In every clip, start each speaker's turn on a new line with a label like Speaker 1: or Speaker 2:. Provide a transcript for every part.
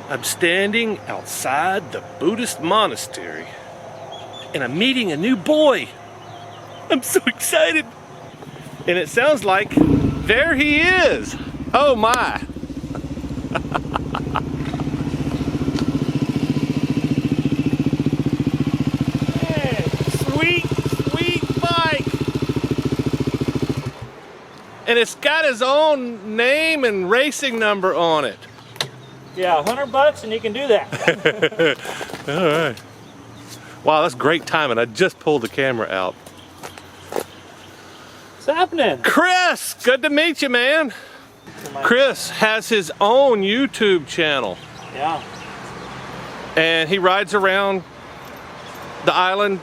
Speaker 1: I'm standing outside the Buddhist monastery and I'm meeting a new boy. I'm so excited. And it sounds like there he is. Oh my. Hey, sweet, sweet bike. And it's got his own name and racing number on it.
Speaker 2: Yeah, $100 and you can do that.
Speaker 1: All right. Wow, that's great timing. I just pulled the camera out.
Speaker 2: What's happening?
Speaker 1: Chris, good to meet you, man. Chris has his own YouTube channel.
Speaker 2: Yeah.
Speaker 1: And he rides around the island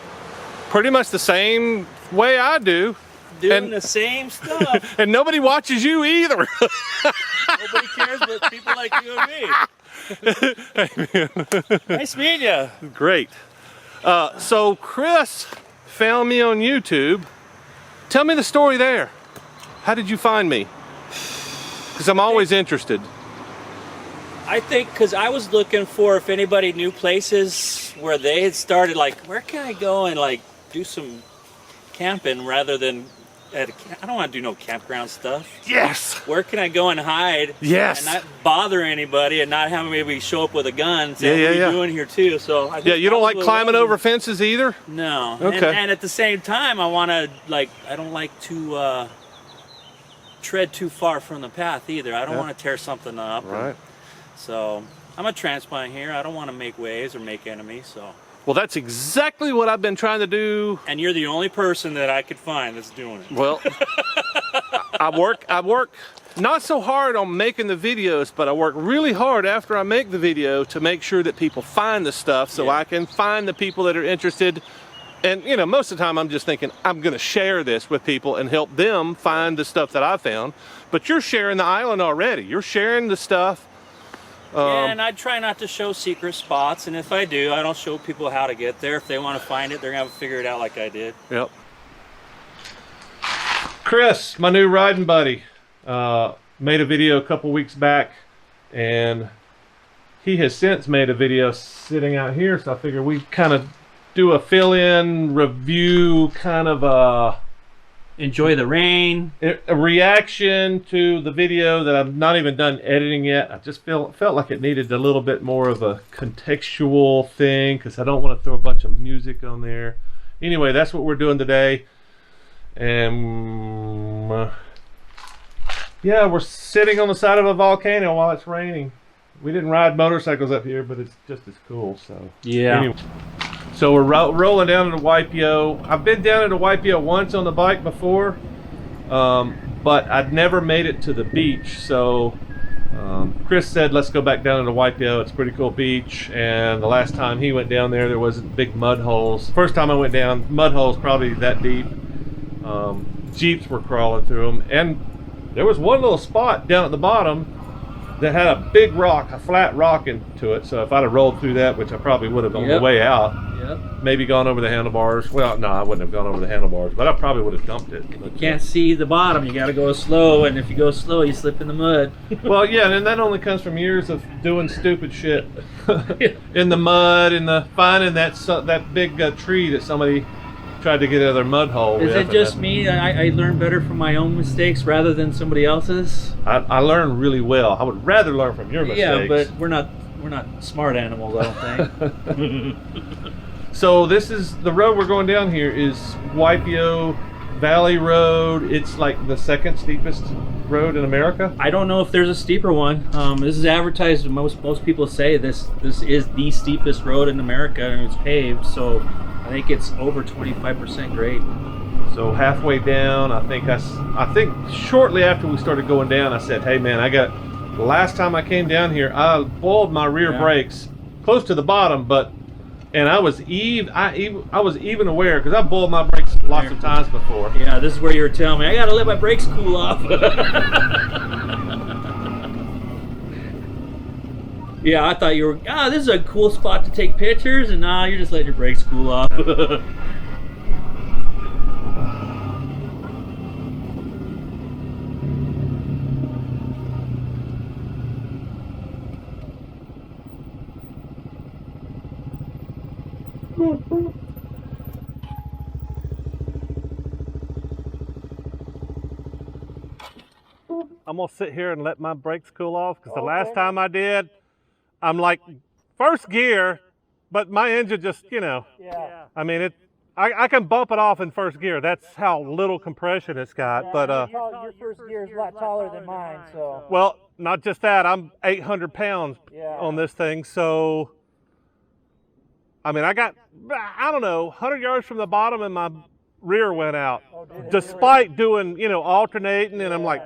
Speaker 1: pretty much the same way I do.
Speaker 2: Doing the same stuff.
Speaker 1: And nobody watches you either.
Speaker 2: Nobody cares but people like you and me. Nice meeting you.
Speaker 1: Great. So Chris found me on YouTube. Tell me the story there. How did you find me? Because I'm always interested.
Speaker 2: I think because I was looking for if anybody knew places where they had started, like, where can I go and like do some camping rather than I don't want to do no campground stuff.
Speaker 1: Yes.
Speaker 2: Where can I go and hide?
Speaker 1: Yes.
Speaker 2: And not bother anybody and not have maybe show up with a gun and say,
Speaker 1: Yeah,
Speaker 2: what are
Speaker 1: yeah.
Speaker 2: you doing here too? So I
Speaker 1: Yeah, you don't like climbing over fences either?
Speaker 2: No.
Speaker 1: Okay.
Speaker 2: And at the same time, I want to, like, I don't like to tread too far from the path either. I don't want to tear something up.
Speaker 1: Right.
Speaker 2: So I'm a transplant here. I don't want to make waves or make enemies. So.
Speaker 1: Well, that's exactly what I've been trying to do.
Speaker 2: And you're the only person that I could find that's doing it.
Speaker 1: Well, I work not so hard on making the videos, but I work really hard after I make the video to make sure that people find the stuff so I can find the people that are interested. And, you know, most of the time I'm just thinking, I'm going to share this with people and help them find the stuff that I found. But you're sharing the island already. You're sharing the stuff.
Speaker 2: Yeah, and I try not to show secret spots, and if I do, I don't show people how to get there. If they want to find it, they're going to have to figure it out like I did.
Speaker 1: Yep. Chris, my new riding buddy, made a video a couple weeks back, and he has since made a video sitting out here, so I figured we'd kind of do a fill-in review, kind of
Speaker 2: enjoy the rain.
Speaker 1: A reaction to the video that I've not even done editing yet. I just felt like it needed a little bit more of a contextual thing because I don't want to throw a bunch of music on there. Anyway, that's what we're doing today. And yeah, we're sitting on the side of a volcano while it's raining. We didn't ride motorcycles up here, but it's just as cool. So
Speaker 2: yeah.
Speaker 1: Anyway. So we're rolling down into Waipio. I've been down into Waipio once on the bike before, but I'd never made it to the beach. So Chris said, let's go back down into Waipio. It's a pretty cool beach. And the last time he went down there wasn't big mud holes. First time I went down, mud holes probably that deep. Jeeps were crawling through them. And there was one little spot down at the bottom that had a big rock, a flat rock into it. So if I'd have rolled through that, which I probably would have on the way out, maybe gone over the handlebars. Well, no, I wouldn't have gone over the handlebars, but I probably would have dumped it.
Speaker 2: You can't see the bottom. You got to go slow, and if you go slow, you slip in the mud.
Speaker 1: Well, yeah, and that only comes from years of doing stupid shit in the mud and finding that big tree that somebody tried to get out of their mud hole.
Speaker 2: Is it just me? I learn better from my own mistakes rather than somebody else's.
Speaker 1: I learn really well. I would rather learn from your mistakes.
Speaker 2: Yeah, but we're not smart animals, I don't think.
Speaker 1: So this is the road we're going down here is Waipio Valley Road. It's like the second steepest road in America.
Speaker 2: I don't know if there's a steeper one. This is advertised. Most people say this is the steepest road in America, and it's paved. So I think it's over 25% grade.
Speaker 1: So halfway down, I think shortly after we started going down, I said, "Hey man, the last time I came down here, I boiled my rear brakes close to the bottom, and I was even aware because I boiled my brakes lots of times before."
Speaker 2: Yeah, this is where you were telling me I gotta let my brakes cool off. Yeah, I thought you were. This is a cool spot to take pictures, and you're just letting your brakes cool off.
Speaker 1: I'm gonna sit here and let my brakes cool off because the last time I did, I'm like first gear, but my engine just, you know, I mean I can bump it off in first gear. That's how little compression it's got. But
Speaker 3: your first gear is a lot taller than mine, so.
Speaker 1: well, not just that. I'm 800 pounds on this thing, so I mean I got, I don't know, 100 yards from the bottom and my rear went out, despite doing, you know, alternating, and I'm like,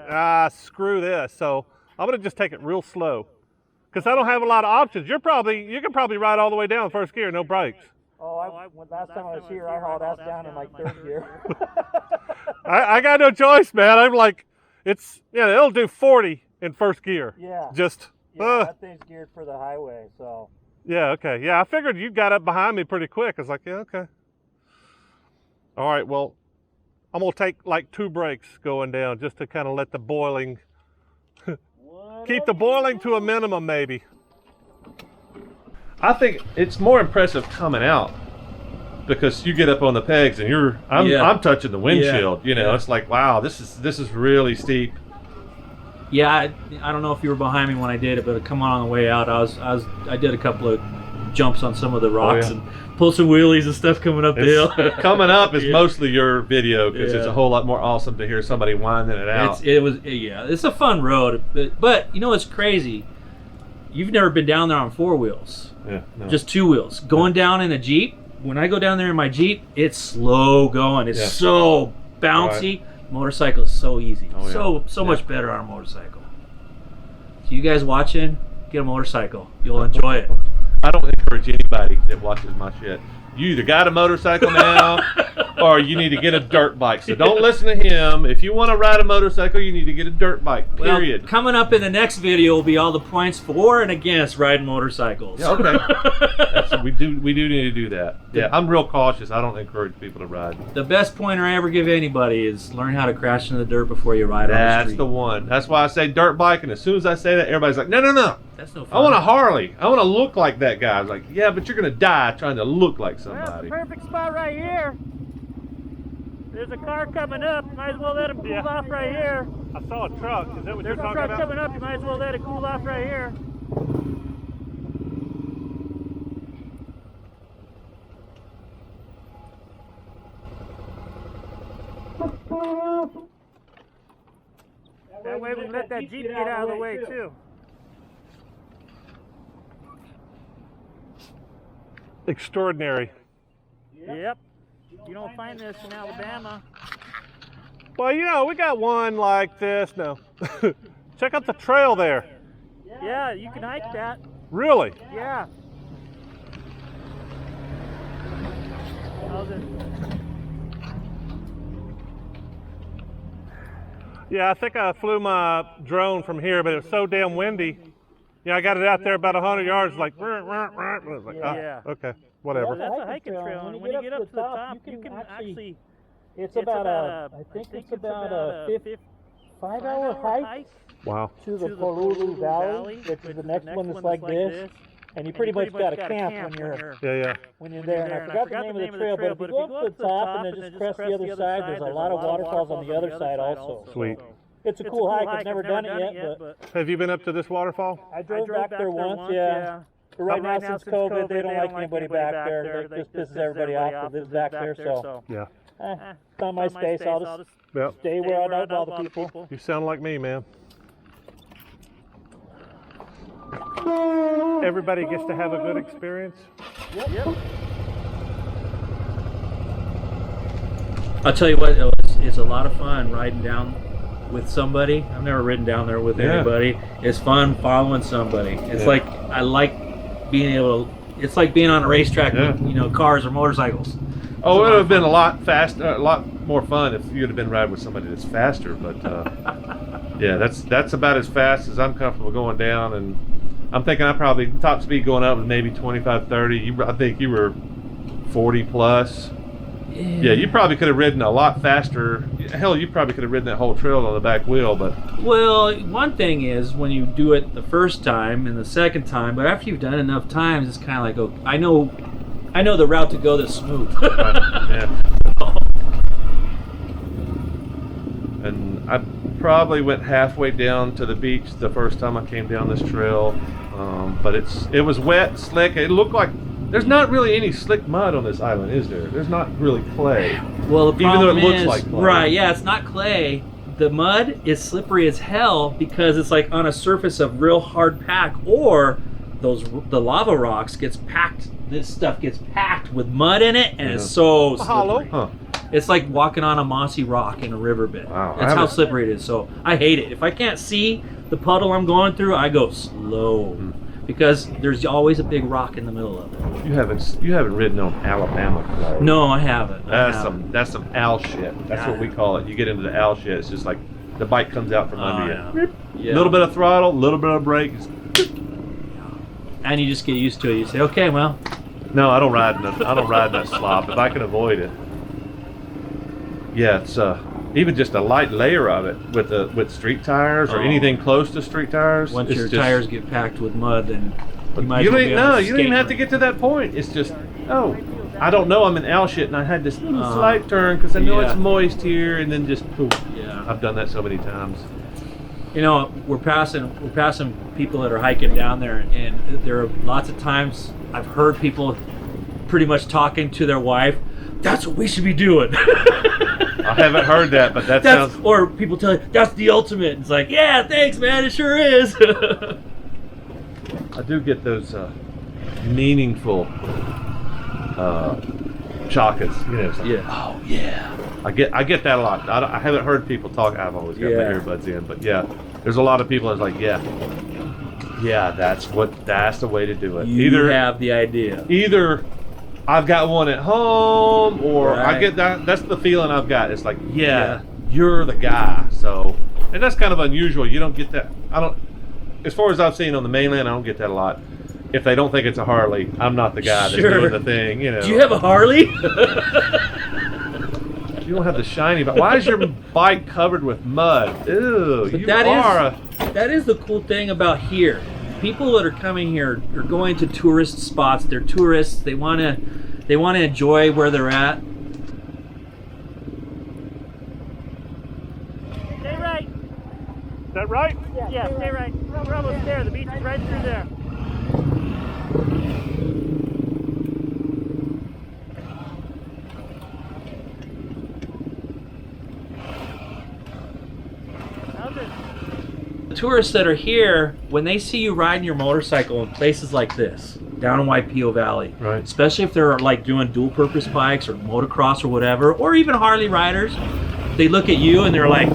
Speaker 1: screw this. So I'm gonna just take it real slow because I don't have a lot of options. You can probably ride all the way down first gear, no brakes.
Speaker 3: Last time I was here, I hauled ass down in like third gear.
Speaker 1: I got no choice, man. I'm like, it'll do 40 in first gear.
Speaker 3: Yeah.
Speaker 1: Just.
Speaker 3: That thing's geared for the highway, so.
Speaker 1: Yeah. Okay. Yeah, I figured you got up behind me pretty quick. I was like, yeah, okay. All right, well, I'm gonna take like 2 breaks going down just to kind of let the boiling, keep the boiling to a minimum maybe. I think it's more impressive coming out because you get up on the pegs and I'm touching the windshield. You know, it's like, wow, this is really steep.
Speaker 2: Yeah, I don't know if you were behind me when I did it, but coming on the way out, I did a couple of jumps on some of the rocks and pull some wheelies and stuff coming up the hill.
Speaker 1: Coming up is mostly your video because it's a whole lot more awesome to hear somebody winding it out.
Speaker 2: It's a fun road, but you know what's crazy? You've never been down there on 4 wheels.
Speaker 1: Yeah, no.
Speaker 2: Just 2 wheels. Going down in a Jeep, when I go down there in my Jeep, it's slow going. It's so bouncy. Right. Motorcycle is so easy. So much better on a motorcycle. So you guys watching, get a motorcycle. You'll enjoy it.
Speaker 1: I don't encourage anybody that watches my shit. You either got a motorcycle now or you need to get a dirt bike. So don't listen to him. If you want to ride a motorcycle, you need to get a dirt bike, period.
Speaker 2: Well, coming up in the next video will be all the points for and against riding motorcycles.
Speaker 1: Yeah, okay. We do need to do that. Yeah, I'm real cautious. I don't encourage people to ride.
Speaker 2: The best pointer I ever give anybody is learn how to crash into the dirt before you ride on the street.
Speaker 1: That's the one. That's why I say dirt bike, and as soon as I say that, everybody's like, no.
Speaker 2: That's no fun.
Speaker 1: I want a Harley. I want to look like that guy. I was like, yeah, but you're going to die trying to look like somebody.
Speaker 3: Well, perfect spot right here. There's a car coming up. Might as well let him cool off right here.
Speaker 1: I saw a truck. Is that what you're talking about?
Speaker 3: There's a truck coming up. You might as well let it cool off right here. That way we can let that Jeep get out of the way too.
Speaker 1: Extraordinary.
Speaker 3: Yep. You don't find this in Alabama.
Speaker 1: Well, you know, we got one like this. No. Check out the trail there.
Speaker 3: Yeah, you can hike that.
Speaker 1: Really?
Speaker 3: Yeah.
Speaker 1: Yeah, I think I flew my drone from here, but it was so damn windy. Yeah, I got it out there about 100 yards, like, okay, whatever.
Speaker 3: That's a hiking trail, and when you get up to the top, you can actually, it's about a 5-hour hike.
Speaker 1: Wow.
Speaker 3: To the Waipio Valley, which is the next one that's like this. And you pretty much got to camp when you're there. And I forgot the name of the trail, but if you go up to the top and then just crest the other side, there's a lot of waterfalls on the other side also.
Speaker 1: Sweet.
Speaker 3: It's a cool hike. I've never done it yet, but
Speaker 1: have you been up to this waterfall?
Speaker 3: I drove back there once, yeah. But right now, since COVID, they don't like anybody back there. This pisses everybody off that lives back there, so.
Speaker 1: Yeah.
Speaker 3: It's not my space. I'll just stay where I don't bother people.
Speaker 1: You sound like me, man. Everybody gets to have a good experience.
Speaker 3: Yep.
Speaker 2: I'll tell you what, it's a lot of fun riding down with somebody. I've never ridden down there with anybody. It's fun following somebody. It's like, I like being able to, it's like being on a racetrack with, you know, cars or motorcycles.
Speaker 1: Oh, it would have been a lot faster, a lot more fun if you'd have been riding with somebody that's faster. But yeah, that's about as fast as I'm comfortable going down. And I'm thinking I probably top speed going up was maybe 25, 30. I think you were 40 plus. Yeah, you probably could have ridden a lot faster. Hell, you probably could have ridden that whole trail on the back wheel, but...
Speaker 2: Well, one thing is when you do it the first time and the second time, but after you've done enough times, it's kind of like, okay, I I know the route to go that's smooth.
Speaker 1: Yeah. And I probably went halfway down to the beach the first time I came down this trail, but it was wet, slick. It looked like there's not really any slick mud on this island, is there? There's not really clay.
Speaker 2: Well, the
Speaker 1: even though
Speaker 2: problem
Speaker 1: it looks
Speaker 2: is,
Speaker 1: like clay.
Speaker 2: right? Yeah, it's not clay. The mud is slippery as hell because it's like on a surface of real hard pack, or the lava rocks gets packed. This stuff gets packed with mud in it, and it's so slippery.
Speaker 1: Huh.
Speaker 2: It's like walking on a mossy rock in a riverbed.
Speaker 1: Wow,
Speaker 2: That's how slippery it is. So I hate it. If I can't see the puddle I'm going through, I go slow because there's always a big rock in the middle of it.
Speaker 1: You haven't ridden on Alabama clay.
Speaker 2: No, I haven't.
Speaker 1: That's some owl shit. That's what we call it. You get into the owl shit. It's just like the bike comes out from under you.
Speaker 2: Yeah.
Speaker 1: Little bit of throttle, little bit of brake.
Speaker 2: And you just get used to it. You say, okay, well.
Speaker 1: No, I don't ride that slop if I can avoid it. Yeah, it's even just a light layer of it with street tires or anything close to street tires.
Speaker 2: Once your tires get packed with mud, then you might
Speaker 1: you
Speaker 2: as well
Speaker 1: don't
Speaker 2: be on a
Speaker 1: you don't even have to
Speaker 2: skate
Speaker 1: get to that point. It's just I don't know. I'm in owl shit, and I had this little slight turn because I know it's moist here, and then just poof.
Speaker 2: Yeah,
Speaker 1: I've done that so many times.
Speaker 2: You know, we're passing people that are hiking down there, and there are lots of times I've heard people pretty much talking to their wife. That's what we should be doing.
Speaker 1: I haven't heard that, but that sounds.
Speaker 2: Or people tell you that's the ultimate. It's like, yeah, thanks, man. It sure is.
Speaker 1: I do get those meaningful chakas, you know.
Speaker 2: Yeah. Oh yeah.
Speaker 1: I get that a lot. I haven't heard people talk. I've always got my earbuds in, but yeah, there's a lot of people that's like, yeah, that's the way to do it.
Speaker 2: You have the idea.
Speaker 1: Either I've got one at home, or
Speaker 2: Right.
Speaker 1: I get that. That's the feeling I've got. It's like, you're the guy. So, and that's kind of unusual. You don't get that. As far as I've seen on the mainland, I don't get that a lot. If they don't think it's a Harley, I'm not the guy that's doing the thing. You know.
Speaker 2: Do you have a Harley?
Speaker 1: You don't have the shiny, but why is your bike covered with mud? Ew,
Speaker 2: But
Speaker 1: you
Speaker 2: that is the cool thing about here. People that are coming here are going to tourist spots. They're tourists. They want to enjoy where they're at.
Speaker 3: Stay right.
Speaker 1: Is that right?
Speaker 3: Yeah, stay right. We're almost there. The beach is right through there.
Speaker 2: Tourists that are here, when they see you riding your motorcycle in places like this, down in Waipio Valley,
Speaker 1: Right.
Speaker 2: especially if they're like doing dual purpose bikes or motocross or whatever, or even Harley riders, they look at you and they're like,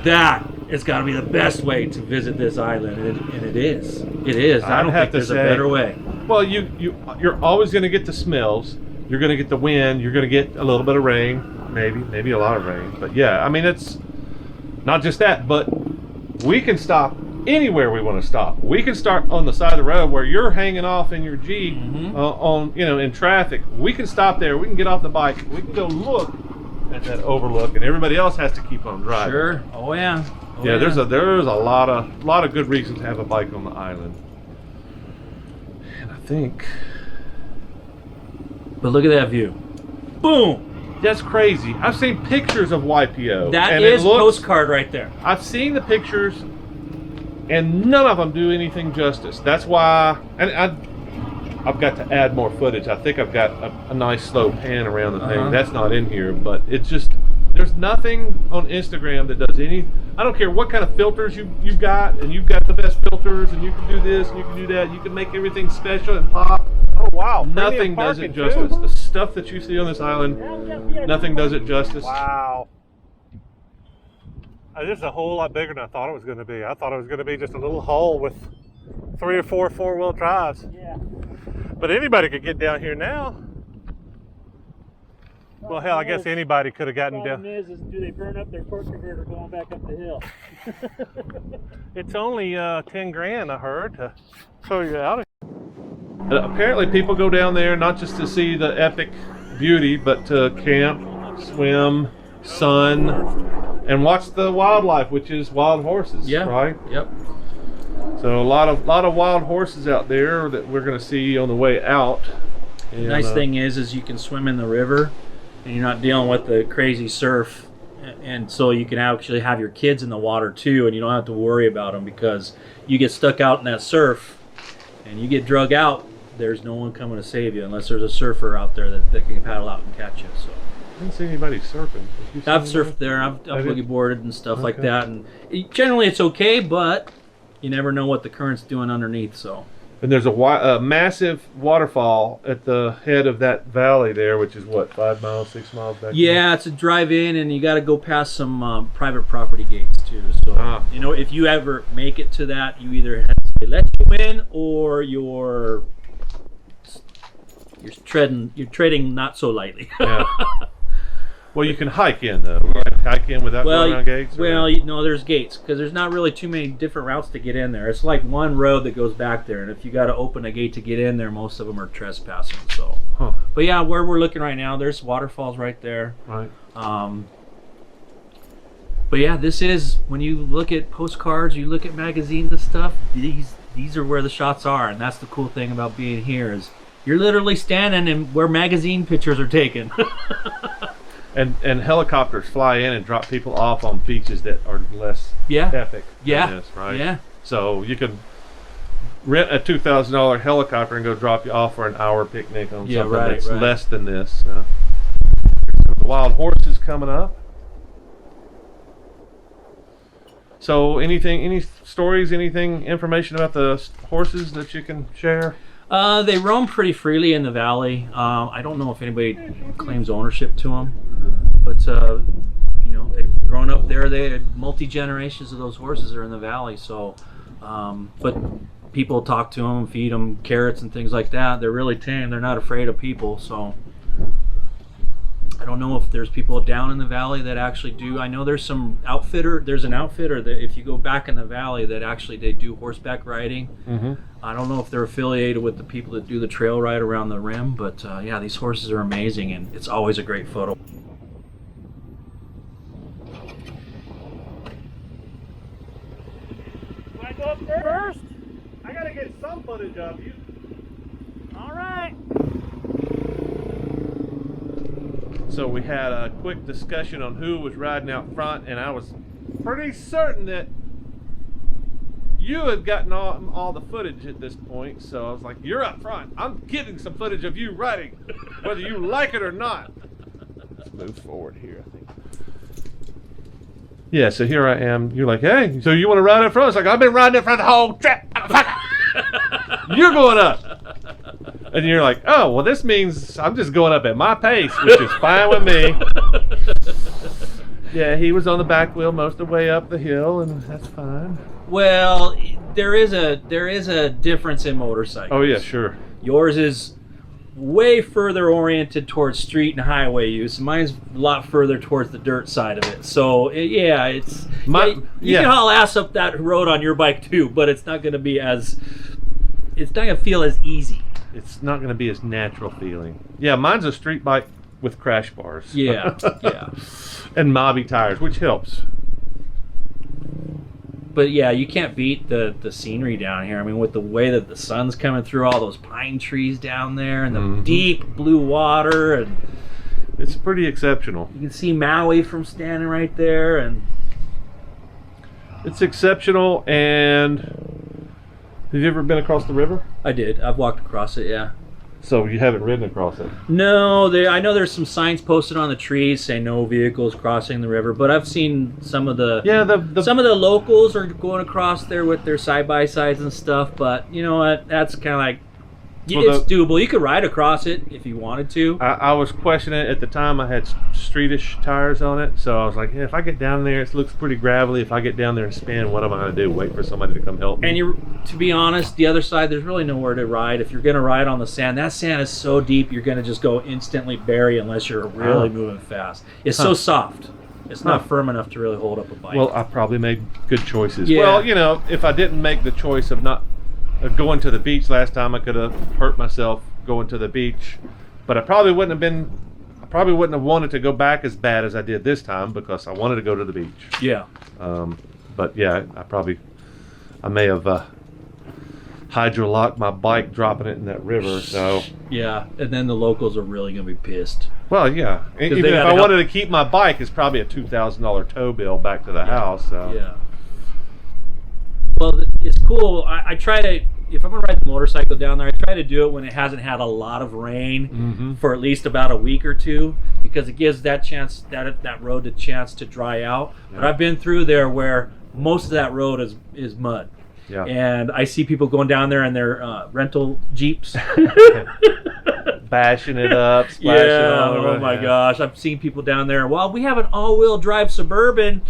Speaker 2: that has got to be the best way to visit this island, and it is. It is. I don't think there's a better way.
Speaker 1: Well, you're always going to get the smells. You're going to get the wind. You're going to get a little bit of rain, maybe a lot of rain. But yeah, I mean, it's not just that, but we can stop anywhere we want to stop. We can start on the side of the road where you're hanging off in your Jeep in traffic. We can stop there. We can get off the bike. We can go look at that overlook, and everybody else has to keep on driving.
Speaker 2: Sure. Oh yeah.
Speaker 1: There's a lot of good reasons to have a bike on the island. And I think.
Speaker 2: But look at that view. Boom.
Speaker 1: That's crazy. I've seen pictures of Waipio.
Speaker 2: That
Speaker 1: and
Speaker 2: is postcard right there.
Speaker 1: I've seen the pictures, and none of them do anything justice. That's why, and I've got to add more footage. I think I've got a nice slow pan around the thing. That's not in here, but it's just, there's nothing on Instagram that does any. I don't care what kind of filters you've got, and you've got the best filters, and you can do this, and you can do that. You can make everything special and pop.
Speaker 4: Oh wow!
Speaker 1: Nothing does it justice. The stuff that you see on this island, nothing does it justice.
Speaker 4: Wow. This is a whole lot bigger than I thought it was going to be. I thought it was going to be just a little hole with 3 or 4 four-wheel drives.
Speaker 3: Yeah.
Speaker 4: But anybody could get down here now. Well, hell, I guess anybody could have gotten down.
Speaker 3: The problem is do they burn up their torque converter going back up the hill?
Speaker 4: It's only 10 grand, I heard, to throw you out of here.
Speaker 1: Apparently people go down there not just to see the epic beauty, but to camp, swim, sun, and watch the wildlife, which is wild horses,
Speaker 2: Yeah.
Speaker 1: right?
Speaker 2: Yep.
Speaker 1: So a lot of wild horses out there that we're going to see on the way out. And,
Speaker 2: The nice thing is you can swim in the river, and you're not dealing with the crazy surf, and so you can actually have your kids in the water too, and you don't have to worry about them, because you get stuck out in that surf, and you get drug out. There's no one coming to save you unless there's a surfer out there that can paddle out and catch you. So
Speaker 1: I didn't see anybody surfing.
Speaker 2: I've surfed there. I've boogie boarded and stuff like that, and generally it's okay, but you never know what the current's doing underneath. So.
Speaker 1: And there's a massive waterfall at the head of that valley there, which is what, 5 miles, 6 miles back?
Speaker 2: Yeah, it's a drive-in, and you got to go past some private property gates too. So you know, if you ever make it to that, you either have to say, let you in, or you're treading not so lightly.
Speaker 1: Yeah. Well, you can hike in though, right? Hike in without going around gates?
Speaker 2: Well, no, there's gates, because there's not really too many different routes to get in there. It's like one road that goes back there, and if you got to open a gate to get in there, most of them are trespassing. So, but yeah, where we're looking right now, there's waterfalls right there.
Speaker 1: Right.
Speaker 2: But yeah, this is, when you look at postcards, you look at magazines and stuff, these are where the shots are, and that's the cool thing about being here is you're literally standing in where magazine pictures are taken.
Speaker 1: And helicopters fly in and drop people off on beaches that are less epic than this, right?
Speaker 2: Yeah.
Speaker 1: So you can rent a $2,000 helicopter and go drop you off for an hour picnic on something that's less than this. The wild horses coming up. So any stories, information about the horses that you can share?
Speaker 2: They roam pretty freely in the valley. I don't know if anybody claims ownership to them, but you know, they've grown up there. They had multi-generations of those horses are in the valley. So, but people talk to them, feed them carrots and things like that. They're really tame. They're not afraid of people. So I don't know if there's people down in the valley that actually do. I know there's an outfitter that, if you go back in the valley, that actually they do horseback riding.
Speaker 1: Mm-hmm.
Speaker 2: I don't know if they're affiliated with the people that do the trail ride around the rim, but yeah, these horses are amazing, and it's always a great photo.
Speaker 3: Want to go up first?
Speaker 1: I gotta get some footage of you.
Speaker 3: All right.
Speaker 1: So we had a quick discussion on who was riding out front, and I was pretty certain that you had gotten all the footage at this point. So I was like, you're up front. I'm getting some footage of you riding, whether you like it or not. Let's move forward here, I think. Yeah, so here I am. You're like, hey, so you want to ride up front? It's like, I've been riding up front the whole trip. You're going up. And you're like, oh, well, this means I'm just going up at my pace, which is fine with me. Yeah, he was on the back wheel most of the way up the hill, and that's fine.
Speaker 2: Well, there is a difference in motorcycles.
Speaker 1: Oh, yeah, sure.
Speaker 2: Yours is way further oriented towards street and highway use. Mine's a lot further towards the dirt side of it. So, yeah, you can haul ass up that road on your bike too, but it's not going to feel as easy.
Speaker 1: It's not going to be as natural feeling. Yeah, mine's a street bike with crash bars.
Speaker 2: Yeah, yeah.
Speaker 1: And mobby tires, which helps.
Speaker 2: But yeah, you can't beat the scenery down here. I mean, with the way that the sun's coming through all those pine trees down there, and the deep blue water, and
Speaker 1: it's pretty exceptional.
Speaker 2: You can see Maui from standing right there, and
Speaker 1: it's exceptional. And have you ever been across the river?
Speaker 2: I did. I've walked across it, yeah.
Speaker 1: So you haven't ridden across it?
Speaker 2: No, I know there's some signs posted on the trees saying no vehicles crossing the river, but I've seen some of the some of the locals are going across there with their side-by-sides and stuff, but you know what, that's kind of like, it's doable. You could ride across it if you wanted to.
Speaker 1: I was questioning it at the time. I had streetish tires on it, so I was like, yeah, if I get down there, it looks pretty gravelly. If I get down there and spin, what am I going to do? Wait for somebody to come help me?
Speaker 2: And to be honest, the other side, there's really nowhere to ride. If you're going to ride on the sand, that sand is so deep, you're going to just go instantly bury unless you're really moving fast. It's so soft. It's not firm enough to really hold up a bike.
Speaker 1: Well, I probably made good choices.
Speaker 2: Yeah.
Speaker 1: Well, you know, if I didn't make the choice of not going to the beach last time, I could have hurt myself going to the beach, but I probably wouldn't have wanted to go back as bad as I did this time because I wanted to go to the beach.
Speaker 2: Yeah.
Speaker 1: But yeah, I may have hydrolock my bike dropping it in that river. So
Speaker 2: Yeah, and then the locals are really gonna be pissed.
Speaker 1: well, yeah. Even
Speaker 2: they
Speaker 1: if
Speaker 2: gotta
Speaker 1: I
Speaker 2: help.
Speaker 1: wanted to keep my bike, it's probably a $2,000 tow bill back to the house. So
Speaker 2: Yeah. Well, it's cool. I try to, if I'm gonna ride the motorcycle down there, I try to do it when it hasn't had a lot of rain for at least about a week or two, because it gives that chance, that road a chance to dry out.
Speaker 1: Yeah.
Speaker 2: But I've been through there where most of that road is mud.
Speaker 1: Yeah.
Speaker 2: And I see people going down there in their rental Jeeps.
Speaker 1: Bashing it up, splashing
Speaker 2: Yeah,
Speaker 1: all over.
Speaker 2: oh my gosh. I've seen people down there. Well, we have an all-wheel drive Suburban.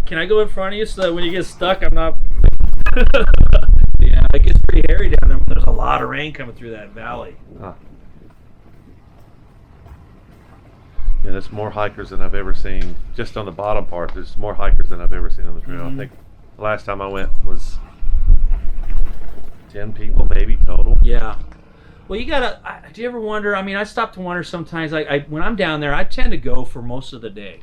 Speaker 2: Can I go in front of you so that when you get stuck, I'm not... Yeah, it gets pretty hairy down there when there's a lot of rain coming through that valley.
Speaker 1: Huh. Yeah, there's more hikers than I've ever seen. Just on the bottom part, there's more hikers than I've ever seen on the trail. I think the last time I went was 10 people maybe total.
Speaker 2: Yeah. Well, you gotta... do you ever wonder... I mean, I stop to wonder sometimes. When I'm down there, I tend to go for most of the day.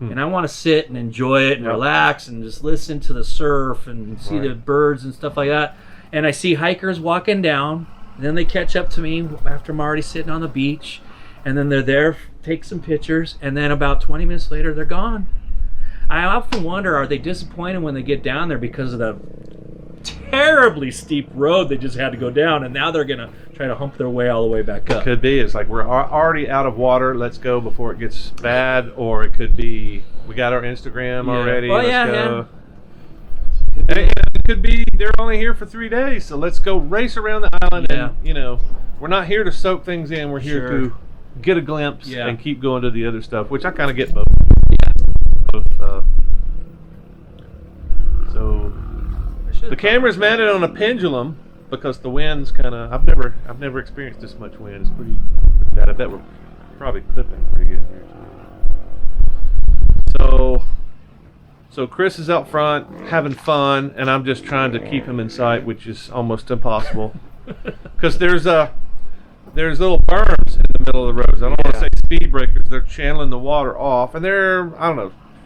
Speaker 2: And I want to sit and enjoy it and
Speaker 1: Yep.
Speaker 2: relax and just listen to the surf and see the birds and stuff like that. And I see hikers walking down, and then they catch up to me after I'm already sitting on the beach, and then they're there, take some pictures, and then about 20 minutes later, they're gone. I often wonder, are they disappointed when they get down there because of the terribly steep road they just had to go down, and now they're going to try to hump their way all the way back up?
Speaker 1: Could be. It's like we're already out of water. Let's go before it gets bad. Or it could be we got our Instagram already.
Speaker 2: Oh,
Speaker 1: let's
Speaker 2: yeah,
Speaker 1: go. And it could be they're only here for 3 days, so let's go race around the island.
Speaker 2: Yeah.
Speaker 1: And we're not here to soak things in. We're here
Speaker 2: Sure.
Speaker 1: to get a glimpse
Speaker 2: Yeah.
Speaker 1: and keep going to the other stuff, which I kind of get both. So the camera's mounted on a pendulum because the wind's kind of. I've never experienced this much wind. It's pretty bad. I bet we're probably clipping pretty good here too. So Chris is out front having fun, and I'm just trying to keep him in sight, which is almost impossible because there's little berms in the middle of the roads. I don't want to say speed breakers. They're channeling the water off, and they're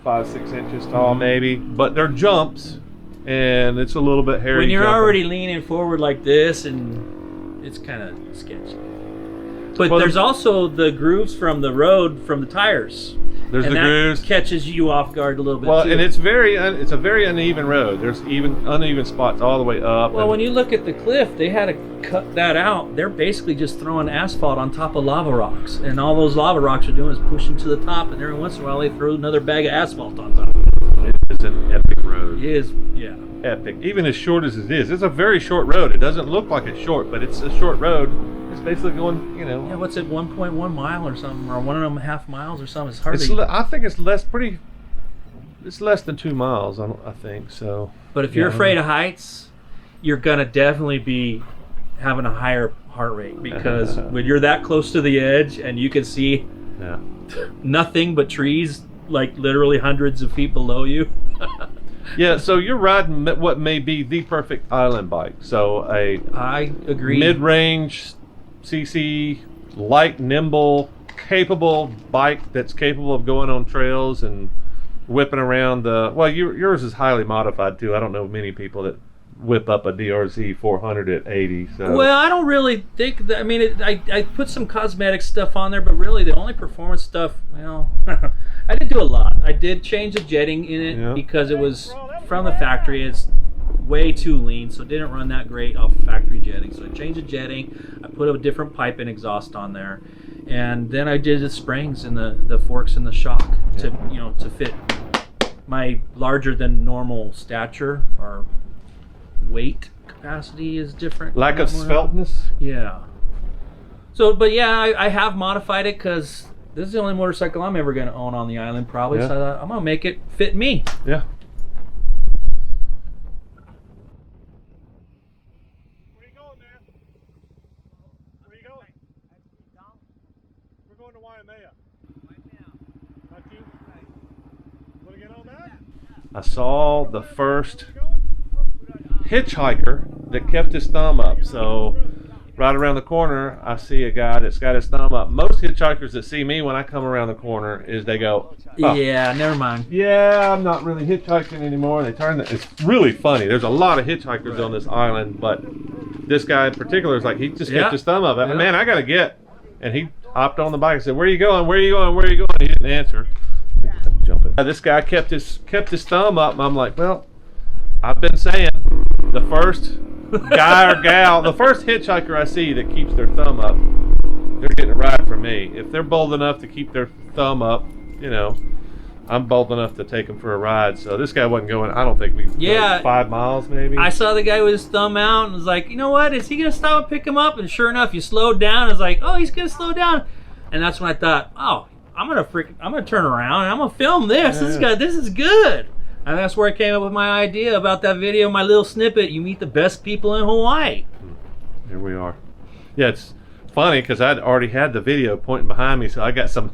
Speaker 1: 5-6 inches tall maybe, but they're jumps. And it's a little bit hairy.
Speaker 2: When you're
Speaker 1: jumping.
Speaker 2: already leaning forward like this, and it's kind of sketchy. But
Speaker 1: Well,
Speaker 2: there's also the grooves from the road from the tires.
Speaker 1: There's
Speaker 2: and
Speaker 1: the
Speaker 2: that
Speaker 1: grooves.
Speaker 2: catches you off guard a little bit
Speaker 1: Well,
Speaker 2: too.
Speaker 1: and it's a very uneven road. There's even uneven spots all the way up.
Speaker 2: Well, when you look at the cliff, they had to cut that out. They're basically just throwing asphalt on top of lava rocks, and all those lava rocks are doing is pushing to the top, and every once in a while they throw another bag of asphalt on top.
Speaker 1: it is an epic road.
Speaker 2: It is, yeah.
Speaker 1: Epic. Even as short as it is, it's a very short road. It doesn't look like it's short, but it's a short road. It's basically going,
Speaker 2: Yeah, what's it, 1.1 mile or something, or 1.5 miles or something? It's hardly.
Speaker 1: I think it's less than 2 miles. I think so.
Speaker 2: But if you're afraid of heights, you're gonna definitely be having a higher heart rate, because when you're that close to the edge and you can see
Speaker 1: Yeah.
Speaker 2: nothing but trees, like literally hundreds of feet below you.
Speaker 1: Yeah. So you're riding what may be the perfect island bike. So
Speaker 2: I agree.
Speaker 1: mid-range CC, light, nimble, capable bike that's capable of going on trails and whipping around yours is highly modified too. I don't know many people that whip up a DRZ 400 at 80. So
Speaker 2: Well, I don't really think that. I mean, I put some cosmetic stuff on there, but really the only performance stuff, well, I did do a lot. I did change the jetting in it because it was from the factory. It's way too lean, so it didn't run that great off of factory jetting. So I changed the jetting. I put a different pipe and exhaust on there, and then I did the springs and the forks and the shock to fit my larger than normal stature or weight capacity is different.
Speaker 1: lack of sveltness.
Speaker 2: Yeah. So, but yeah, I have modified it because this is the only motorcycle I'm ever going to own on the island, probably.
Speaker 1: Yeah.
Speaker 2: So I thought, I'm going to make it fit me.
Speaker 1: Yeah.
Speaker 4: Where you going, man? Where you going? We're going to Waimea. Not you? Want to get on that?
Speaker 1: I saw the first hitchhiker that kept his thumb up. So right around the corner, I see a guy that's got his thumb up. Most hitchhikers that see me when I come around the corner is they go, oh,
Speaker 2: Yeah, never mind.
Speaker 1: yeah, I'm not really hitchhiking anymore. They turn. It's really funny. There's a lot of hitchhikers on this island, but this guy in particular is like, he just kept his thumb up.
Speaker 2: Yeah.
Speaker 1: Man, I gotta get. And he hopped on the bike and said, "Where are you going? Where are you going? Where are you going?" He didn't answer. Jump it. This guy kept his thumb up, and I'm like, well, I've been saying, the first guy or gal, the first hitchhiker I see that keeps their thumb up, they're getting a ride from me. If they're bold enough to keep their thumb up, you know, I'm bold enough to take them for a ride. So this guy wasn't going, I don't think we
Speaker 2: Yeah.
Speaker 1: 5 miles maybe.
Speaker 2: I saw the guy with his thumb out and was like, you know what? Is he going to stop and pick him up? And sure enough, you slowed down. I was like, oh, he's going to slow down. And that's when I thought, oh, I'm going to turn around and I'm going to film this. This is good. And that's where I came up with my idea about that video, my little snippet. You meet the best people in Hawaii.
Speaker 1: Here we are. Yeah, it's funny because I'd already had the video pointing behind me, so I got some.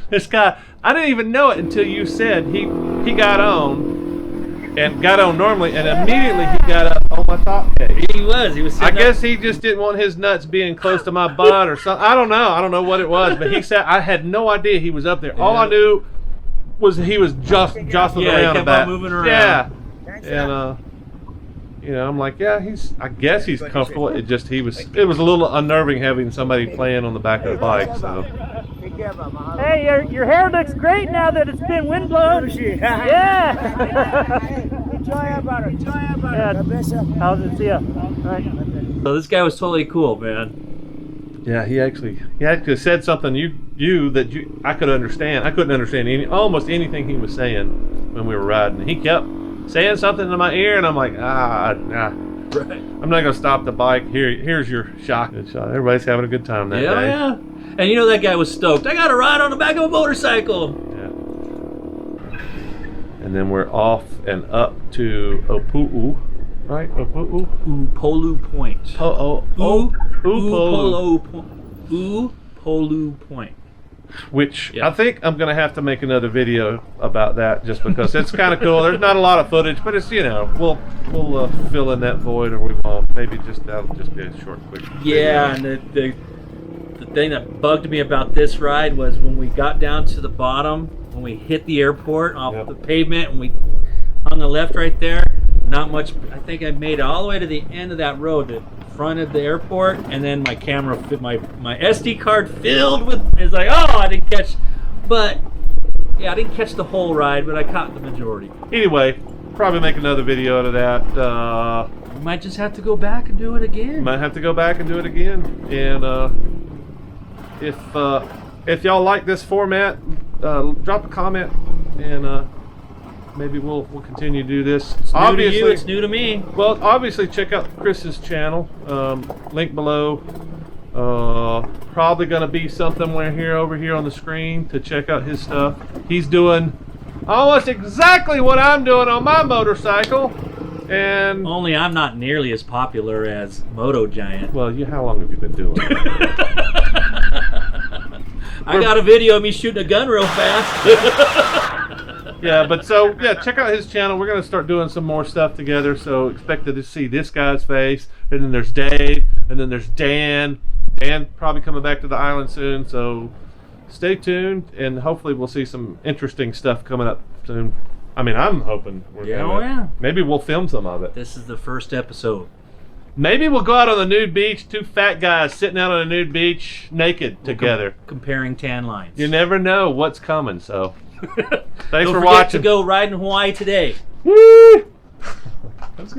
Speaker 1: This guy, I didn't even know it until you said he got on and got on normally, and immediately he got up on my top cage.
Speaker 2: He was
Speaker 1: I guess he just didn't want his nuts being close to my butt or something. I don't know what it was, but he said I had no idea he was up there. All I knew was he was just jostling around
Speaker 2: he
Speaker 1: a
Speaker 2: kept
Speaker 1: bit.
Speaker 2: on moving around.
Speaker 1: Yeah, and you know, I'm like, yeah, I guess he's comfortable. It was a little unnerving having somebody playing on the back of the bike. So
Speaker 3: Hey, your hair looks great now that it's been windblown. Yeah. How's it see ya? Right.
Speaker 2: So this guy was totally cool, man.
Speaker 1: yeah, he actually said something that I could understand. I couldn't understand almost anything he was saying when we were riding. He kept saying something in my ear, and I'm like, nah.
Speaker 2: Right.
Speaker 1: I'm not gonna stop the bike. Here's your shotgun shot. Everybody's having a good time that day.
Speaker 2: Yeah. And you know that guy was stoked. I got a ride on the back of a motorcycle.
Speaker 1: Yeah. And then we're off and up to Opu'u, right? Opu'u?
Speaker 2: Upolu Point. Upolu Point.
Speaker 1: Which I think I'm going to have to make another video about that just because it's kind of cool. There's not a lot of footage, but it's, you know, we'll fill in that void, or we won't. Maybe that'll just be a short, quick
Speaker 2: Yeah,
Speaker 1: video.
Speaker 2: and the thing that bugged me about this ride was when we got down to the bottom, when we hit the airport off the pavement, and we on the left right there, not much. I think I made it all the way to the end of that road, the front of the airport, and then my camera, my SD card filled with. It's like, oh, I didn't catch, but yeah, I didn't catch the whole ride, but I caught the majority.
Speaker 1: Anyway, probably make another video out of that.
Speaker 2: We might just have to go back and do it again.
Speaker 1: Might have to go back and do it again. And if y'all like this format, drop a comment, and maybe we'll continue to do this.
Speaker 2: It's new to you, it's new to me.
Speaker 1: Well, obviously check out Chris's channel. Link below. Probably going to be something over here on the screen to check out his stuff. He's doing almost exactly what I'm doing on my motorcycle. And
Speaker 2: only I'm not nearly as popular as Moto Giant.
Speaker 1: Well, how long have you been doing it?
Speaker 2: I got a video of me shooting a gun real fast.
Speaker 1: Yeah, check out his channel. We're going to start doing some more stuff together, so expect to see this guy's face, and then there's Dave, and then there's Dan. Dan probably coming back to the island soon, so stay tuned, and hopefully we'll see some interesting stuff coming up soon. I mean, I'm hoping maybe we'll film some of it.
Speaker 2: This is the first episode.
Speaker 1: Maybe we'll go out on the nude beach, two fat guys sitting out on a nude beach naked together.
Speaker 2: Comparing tan lines.
Speaker 1: You never know what's coming, so thanks
Speaker 2: Don't
Speaker 1: for
Speaker 2: forget
Speaker 1: watching.
Speaker 2: to go ride in Hawaii today.
Speaker 1: Woo! That's good.